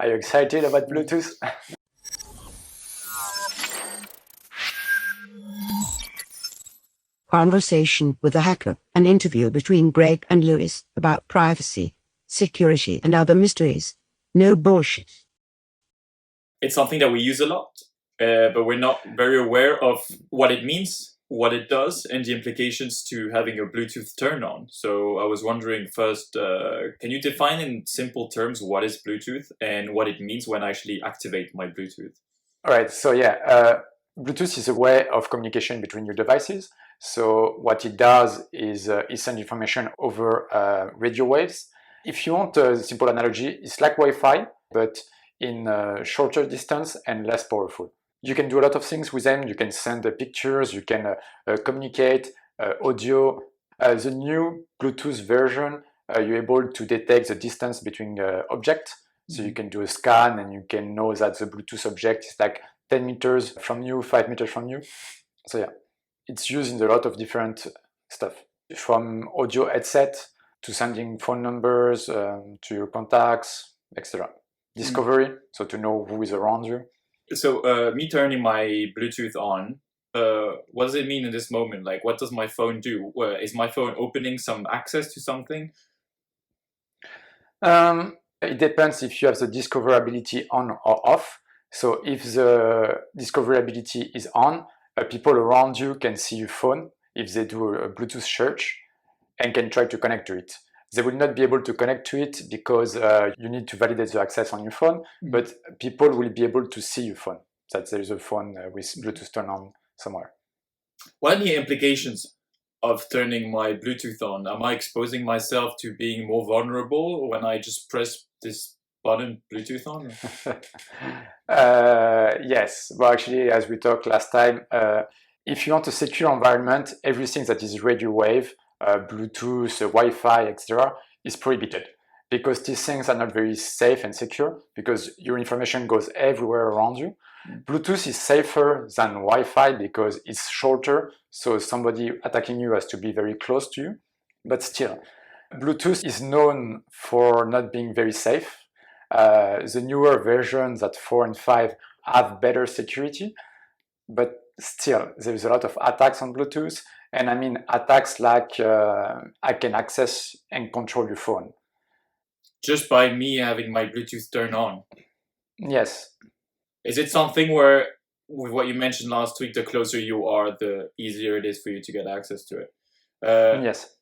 Are you excited about Bluetooth? Conversation with a Hacker, an interview between Greg and Lewis about privacy, security, and other mysteries. No bullshit. It's something that we use a lot, but we're not very aware of what it means, what it does, and the implications to having a Bluetooth turn on. So I was wondering first, can you define in simple terms what is Bluetooth and what it means when I actually activate my Bluetooth? All right, so Bluetooth is a way of communication between your devices. So what it does is it sends information over radio waves. If you want a simple analogy, it's like Wi-Fi, but in a shorter distance and less powerful. You can do a lot of things with them. You can send pictures, you can communicate, audio. The new Bluetooth version, you're able to detect the distance between objects. So you can do a scan and you can know that the Bluetooth object is like 10 meters from you, 5 meters from you. So yeah, it's used in a lot of different stuff, from audio headset to sending phone numbers to your contacts, etc. Discovery, so to know who is around you. So me turning my Bluetooth on, what does it mean in this moment? Like, what does my phone do? Is my phone opening some access to something? It depends if you have the discoverability on or off. So if the discoverability is on, people around you can see your phone if they do a Bluetooth search and can try to connect to it. They will not be able to connect to it because you need to validate the access on your phone, but people will be able to see your phone, that there is a phone with Bluetooth turned on somewhere. What are the implications of turning my Bluetooth on? Am I exposing myself to being more vulnerable when I just press this button, Bluetooth on? Yes, well actually, as we talked last time, if you want a secure environment, everything that is radio wave, Bluetooth, Wi-Fi, etc., is prohibited because these things are not very safe and secure because your information goes everywhere around you. Bluetooth is safer than Wi-Fi because it's shorter, so somebody attacking you has to be very close to you. But still, Bluetooth is known for not being very safe. The newer versions at 4 and 5 have better security, but still, there is a lot of attacks on Bluetooth. And I mean attacks like I can access and control your phone. Just by me having my Bluetooth turned on? Yes. Is it something where, with what you mentioned last week, the closer you are, the easier it is for you to get access to it? Yes.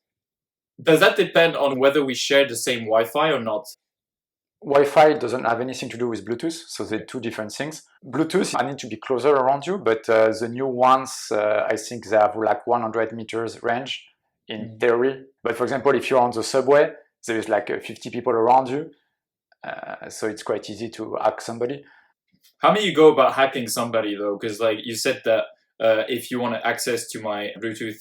Does that depend on whether we share the same Wi-Fi or not? Wi-Fi doesn't have anything to do with Bluetooth, so they're two different things. Bluetooth, I need to be closer around you, but the new ones, I think they have like 100 meters range in theory. But for example, if you're on the subway, there is like 50 people around you, so it's quite easy to hack somebody. How do you go about hacking somebody though? Because like you said that if you want access to my Bluetooth,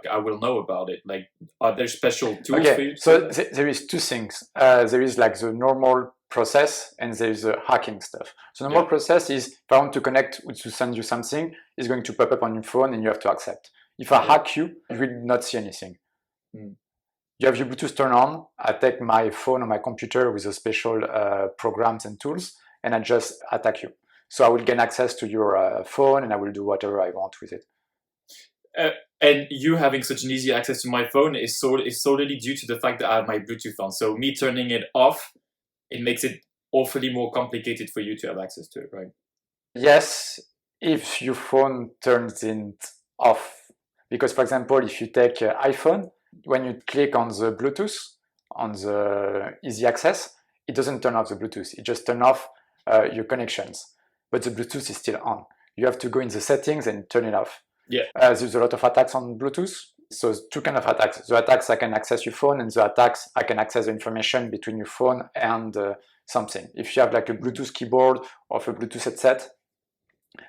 I will know about it. Like, are there special tools for you? So there is two things. There is like the normal process and there is the hacking stuff. So the normal process is if I want to connect to send you something, it's going to pop up on your phone and you have to accept. If I hack you, you will not see anything. You have your Bluetooth turned on. I take my phone or my computer with a special programs and tools, and I just attack you. So I will gain access to your phone and I will do whatever I want with it. And you having such an easy access to my phone is solely due to the fact that I have my Bluetooth on. So me turning it off, it makes it awfully more complicated for you to have access to it, right? Yes, if your phone turns it off. Because for example, if you take iPhone, when you click on the Bluetooth, on the easy access, it doesn't turn off the Bluetooth. It just turns off your connections. But the Bluetooth is still on. You have to go in the settings and turn it off. Yeah. There's a lot of attacks on Bluetooth. So two kinds of attacks. The attacks I can access your phone, and the attacks I can access the information between your phone and something. If you have like a Bluetooth keyboard or a Bluetooth headset,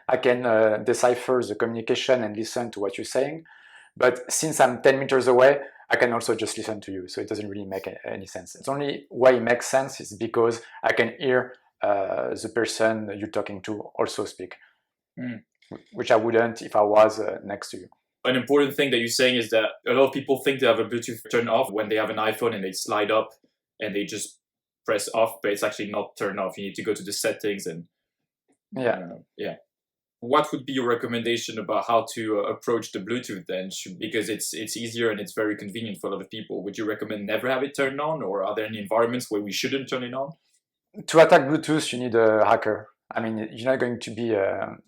I can decipher the communication and listen to what you're saying. But since I'm 10 meters away, I can also just listen to you. So it doesn't really make any sense. The only way it makes sense is because I can hear the person you're talking to also speak, which I wouldn't if I was next to you. An important thing that you're saying is that a lot of people think they have a Bluetooth turned off when they have an iPhone and they slide up and they just press off, but it's actually not turned off. You need to go to the settings and yeah. What would be your recommendation about how to approach the Bluetooth then? Because it's easier and it's very convenient for a lot of people. Would you recommend never have it turned on, or are there any environments where we shouldn't turn it on? To attack Bluetooth, you need a hacker. I mean, you're not going to be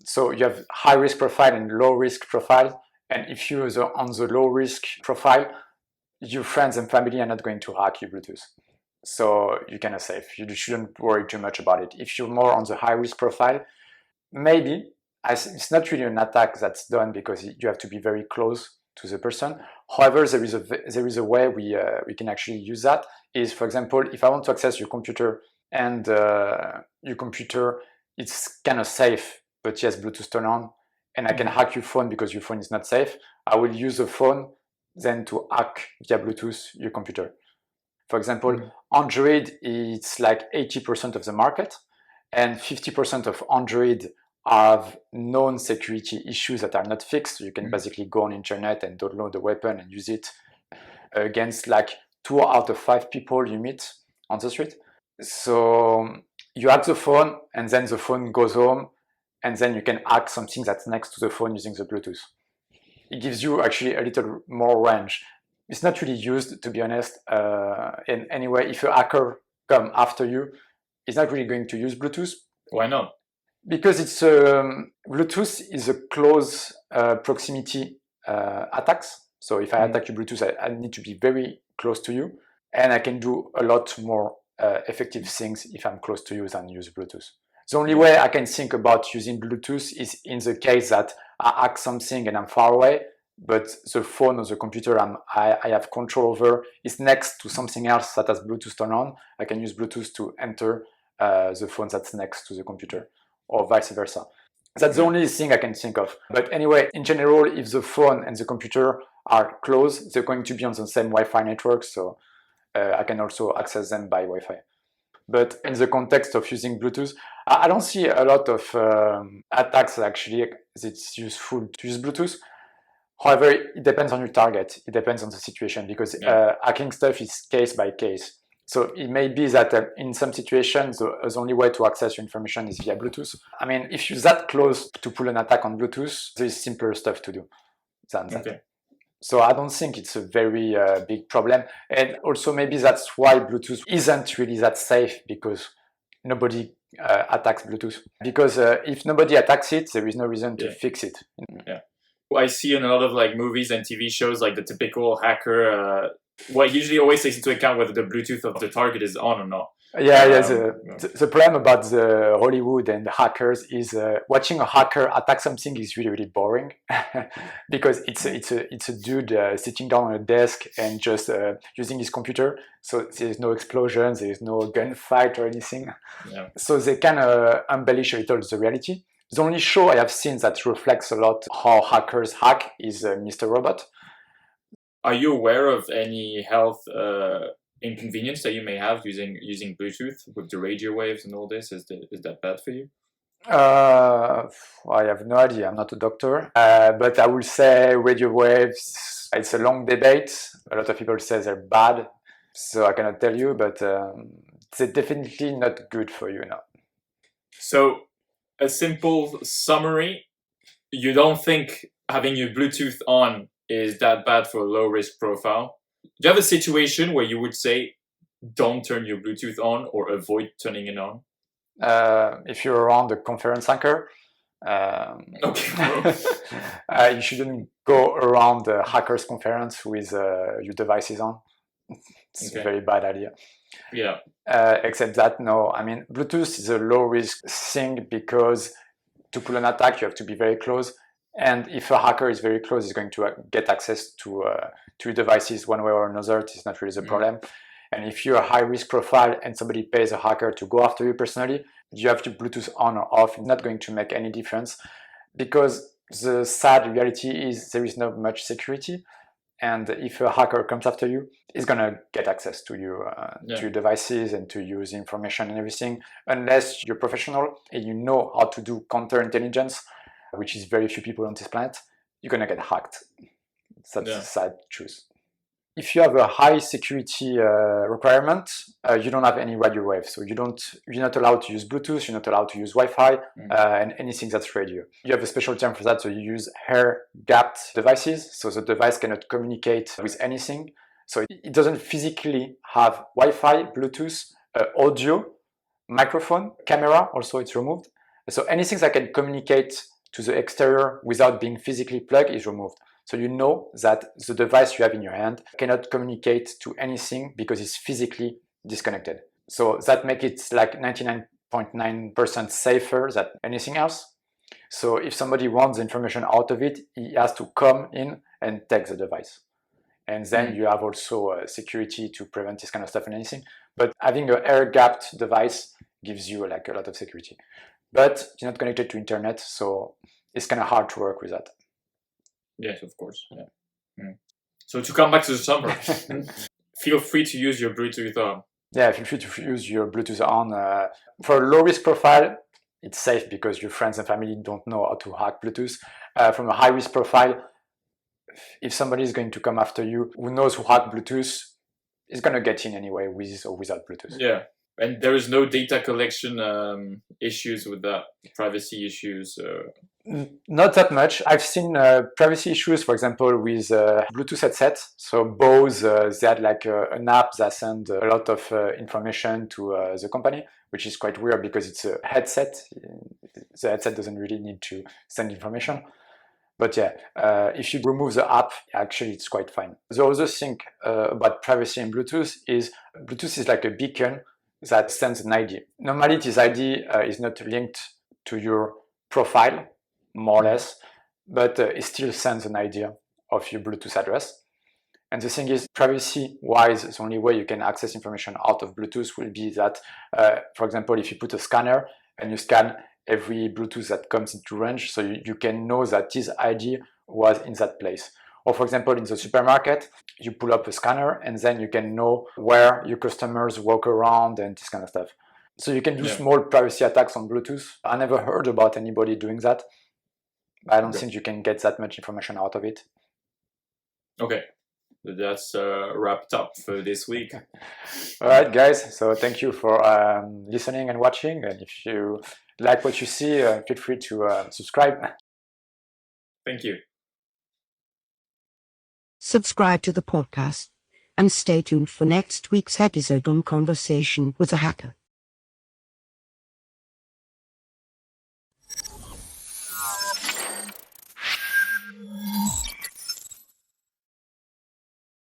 so you have high risk profile and low risk profile, and if you're on the low risk profile, your friends and family are not going to hack your Bluetooth. So you're kind of safe. You shouldn't worry too much about it. If you're more on the high risk profile, maybe it's not really an attack that's done because you have to be very close to the person. However, there is a way we can actually use that. Is, for example, if I want to access your computer and your computer it's kind of safe, but yes, Bluetooth turned on, and I can hack your phone because your phone is not safe. I will use the phone then to hack via Bluetooth your computer. For example, Android, it's like 80% of the market, and 50% of Android have known security issues that are not fixed. So you can basically go on internet and download the weapon and use it against like 2 out of 5 people you meet on the street. So you hack the phone, and then the phone goes home, and then you can hack something that's next to the phone using the Bluetooth. It gives you actually a little more range. It's not really used, to be honest. And anyway, if a hacker come after you, it's not really going to use Bluetooth. Why not? Because it's Bluetooth is a close proximity attacks. So if I attack your Bluetooth, I need to be very close to you, and I can do a lot more effective things if I'm close to you than use Bluetooth. The only way I can think about using Bluetooth is in the case that I hack something and I'm far away, but the phone or the computer I have control over is next to something else that has Bluetooth turned on. I can use Bluetooth to enter the phone that's next to the computer, or vice versa. That's the only thing I can think of. But anyway, in general, if the phone and the computer are close, they're going to be on the same Wi-Fi network, so I can also access them by Wi-Fi. But in the context of using Bluetooth, I don't see a lot of attacks actually. It's useful to use Bluetooth. However, it depends on your target. It depends on the situation, because hacking stuff is case by case. So it may be that in some situations, the only way to access your information is via Bluetooth. I mean, if you're that close to pull an attack on Bluetooth, there is simpler stuff to do than that. So I don't think it's a very big problem. And also maybe that's why Bluetooth isn't really that safe, because nobody attacks Bluetooth. Because if nobody attacks it, there is no reason to fix it. I see in a lot of like movies and TV shows, like the typical hacker, what usually always takes into account whether the Bluetooth of the target is on or not. The problem about the Hollywood and the hackers is watching a hacker attack something is really, really boring because it's a dude sitting down on a desk and just using his computer. So there's no explosions, there's no gunfight or anything. So they kind of embellish a little the reality. The only show I have seen that reflects a lot how hackers hack is Mr. Robot. Are you aware of any health inconvenience that you may have using Bluetooth with the radio waves and all this? Is that bad for you? I have no idea. I'm not a doctor, but I will say radio waves. It's a long debate. A lot of people say they're bad, so I cannot tell you. But they're definitely not good for you now. So, a simple summary: you don't think having your Bluetooth on is that bad for a low risk profile? Do you have a situation where you would say, don't turn your Bluetooth on or avoid turning it on? If you're around a conference anchor, you shouldn't go around the hackers conference with your devices on. It's a very bad idea. Except that, no, I mean, Bluetooth is a low risk thing because to pull an attack, you have to be very close. And if a hacker is very close, he's going to get access to your devices one way or another. It's not really the problem. And if you're a high-risk profile and somebody pays a hacker to go after you personally, you have your Bluetooth on or off. It's not going to make any difference because the sad reality is there is not much security. And if a hacker comes after you, he's going to get access to your devices and to use information and everything. Unless you're professional and you know how to do counterintelligence, which is very few people on this planet, you're going to get hacked. That's a sad truth. If you have a high security requirement, you don't have any radio waves. So you're not allowed to use Bluetooth, you're not allowed to use Wi-Fi, and anything that's radio. You have a special term for that, so you use air-gapped devices. So the device cannot communicate with anything. So it doesn't physically have Wi-Fi, Bluetooth, audio, microphone, camera, also it's removed. So anything that can communicate to the exterior without being physically plugged is removed. So you know that the device you have in your hand cannot communicate to anything because it's physically disconnected. So that makes it like 99.9% safer than anything else. So if somebody wants the information out of it, he has to come in and take the device. And then you have also security to prevent this kind of stuff and anything. But having an air-gapped device gives you like a lot of security. But it's not connected to internet, so it's kind of hard to work with that. Yes, of course. Yeah. So to come back to the summer, feel free to use your Bluetooth on. Yeah, feel free to use your Bluetooth on. For a low-risk profile, it's safe because your friends and family don't know how to hack Bluetooth. From a high-risk profile, if somebody is going to come after you who knows who hack Bluetooth, is going to get in anyway with or without Bluetooth. Yeah. And there is no data collection issues with that, privacy issues? Not that much. I've seen privacy issues, for example, with Bluetooth headsets. So Bose, they had like an app that sent a lot of information to the company, which is quite weird because it's a headset. The headset doesn't really need to send information. But yeah, if you remove the app, actually it's quite fine. The other thing about privacy in Bluetooth is like a beacon that sends an ID. Normally this ID is not linked to your profile, more or less, but it still sends an idea of your Bluetooth address. And the thing is, privacy-wise, the only way you can access information out of Bluetooth will be that, for example, if you put a scanner and you scan every Bluetooth that comes into range, so you can know that this ID was in that place. Or for example, in the supermarket, you pull up a scanner and then you can know where your customers walk around and this kind of stuff. So you can do small privacy attacks on Bluetooth. I never heard about anybody doing that. I don't think you can get that much information out of it. Okay, that's wrapped up for this week. All right, guys. So thank you for listening and watching. And if you like what you see, feel free to subscribe. Thank you. Subscribe to the podcast and stay tuned for next week's episode on Conversation with a Hacker.